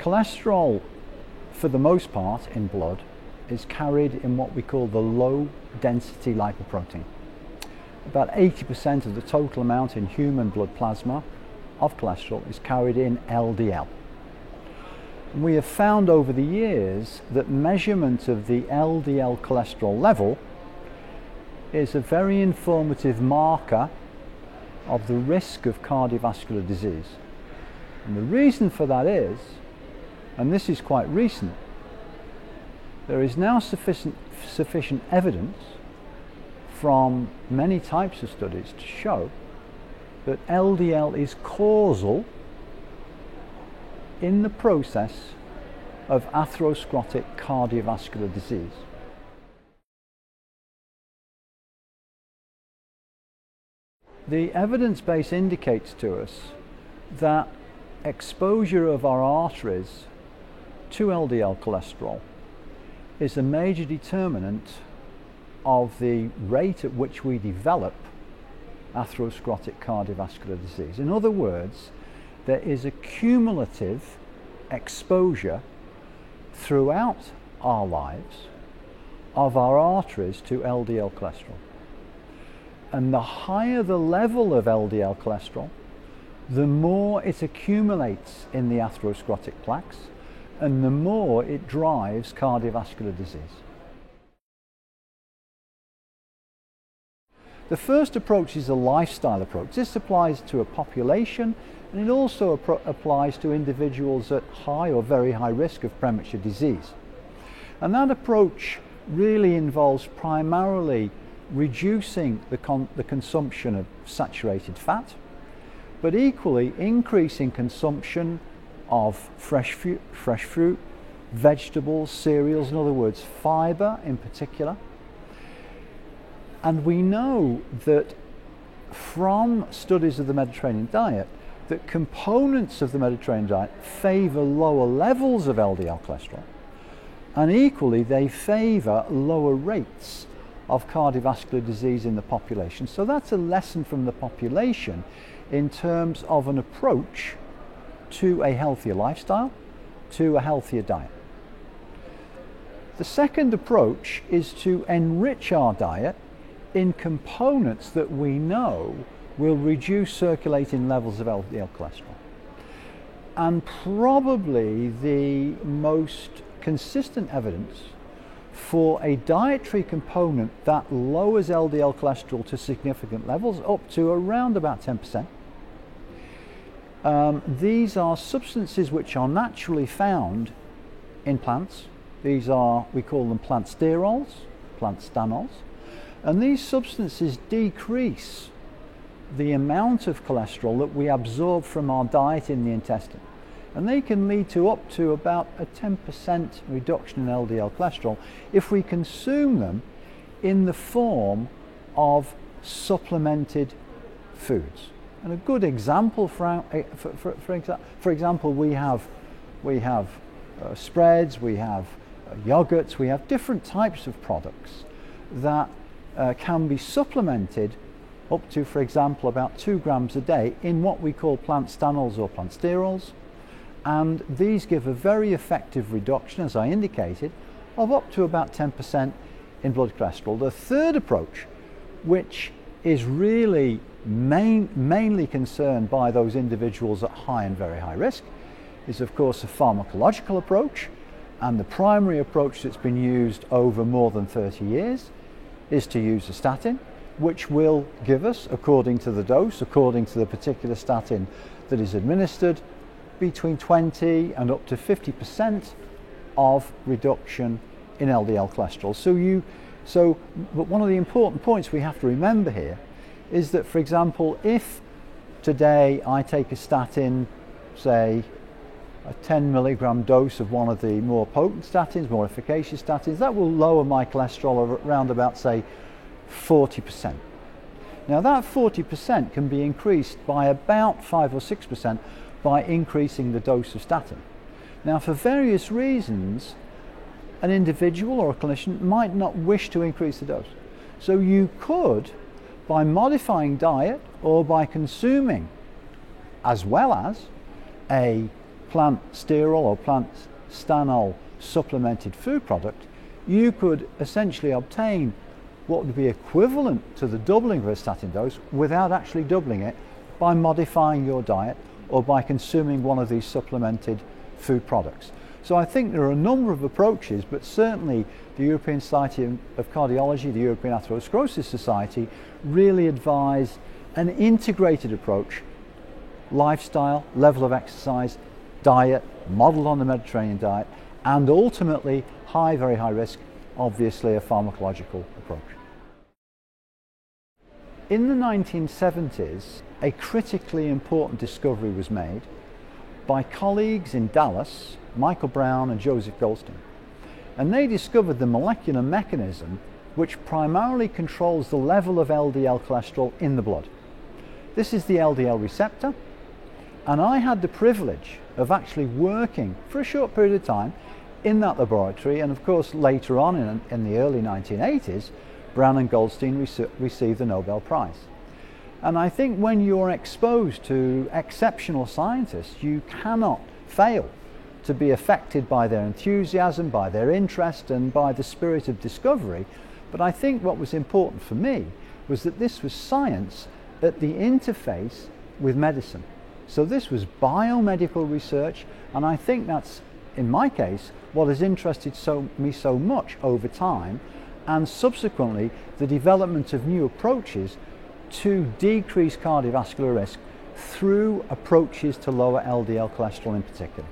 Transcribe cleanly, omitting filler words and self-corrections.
Cholesterol, for the most part in blood, is carried in what we call the low density lipoprotein. About 80% of the total amount in human blood plasma of cholesterol is carried in LDL. We have found over the years that measurement of the LDL cholesterol level is a very informative marker of the risk of cardiovascular disease. And the reason for that is, and this is quite recent, there is now sufficient evidence from many types of studies to show that LDL is causal in the process of atherosclerotic cardiovascular disease. The evidence base indicates to us that exposure of our arteries to LDL cholesterol is a major determinant of the rate at which we develop atherosclerotic cardiovascular disease. In other words, there is a cumulative exposure throughout our lives of our arteries to LDL cholesterol. And the higher the level of LDL cholesterol, the more it accumulates in the atherosclerotic plaques, and the more it drives cardiovascular disease. The first approach is a lifestyle approach. This applies to a population, and it also applies to individuals at high or very high risk of premature disease. And that approach really involves primarily reducing the consumption of saturated fat, but equally increasing consumption of fresh fruit, vegetables, cereals, in other words, fibre in particular. And we know that from studies of the Mediterranean diet that components of the Mediterranean diet favour lower levels of LDL cholesterol, and equally they favour lower rates of cardiovascular disease in the population. So that's a lesson from the population in terms of an approach to a healthier lifestyle, to a healthier diet. The second approach is to enrich our diet in components that we know will reduce circulating levels of LDL cholesterol. And probably the most consistent evidence for a dietary component that lowers LDL cholesterol to significant levels, up to around about 10%. These are substances which are naturally found in plants. These are, we call them plant sterols, plant stanols. And these substances decrease the amount of cholesterol that we absorb from our diet in the intestine. And they can lead to up to about a 10% reduction in LDL cholesterol if we consume them in the form of supplemented foods. And a good example, for example, we have spreads, we have yogurts, we have different types of products that can be supplemented up to, for example, about 2 grams a day in what we call plant stanols or plant sterols. And these give a very effective reduction, as I indicated, of up to about 10% in blood cholesterol. The third approach, which is really mainly concerned by those individuals at high and very high risk, is of course a pharmacological approach. And the primary approach that's been used over more than 30 years is to use a statin, which will give us, according to the dose, according to the particular statin that is administered, between 20 and up to 50% of reduction in LDL cholesterol. But one of the important points we have to remember here is that, for example, if today I take a statin, say a 10 milligram dose of one of the more potent statins, more efficacious statins, that will lower my cholesterol around about, say, 40%. Now that 40% can be increased by about 5 or 6% by increasing the dose of statin. Now, for various reasons, an individual or a clinician might not wish to increase the dose. So you could, by modifying diet or by consuming, as well as a plant sterol or plant stanol supplemented food product, you could essentially obtain what would be equivalent to the doubling of a statin dose without actually doubling it by modifying your diet or by consuming one of these supplemented food products. So I think there are a number of approaches, but certainly the European Society of Cardiology, the European Atherosclerosis Society really advise an integrated approach: lifestyle, level of exercise, diet, modelled on the Mediterranean diet, and ultimately very high risk, obviously a pharmacological approach. In the 1970s, a critically important discovery was made by colleagues in Dallas, Michael Brown and Joseph Goldstein. And they discovered the molecular mechanism which primarily controls the level of LDL cholesterol in the blood. This is the LDL receptor, and I had the privilege of actually working for a short period of time in that laboratory, and of course later on in the early 1980s, Brown and Goldstein received the Nobel Prize. And I think when you're exposed to exceptional scientists, you cannot fail to be affected by their enthusiasm, by their interest, and by the spirit of discovery. But I think what was important for me was that this was science at the interface with medicine. So this was biomedical research, and I think that's, in my case, what has interested me so much over time, and subsequently the development of new approaches to decrease cardiovascular risk through approaches to lower LDL cholesterol in particular.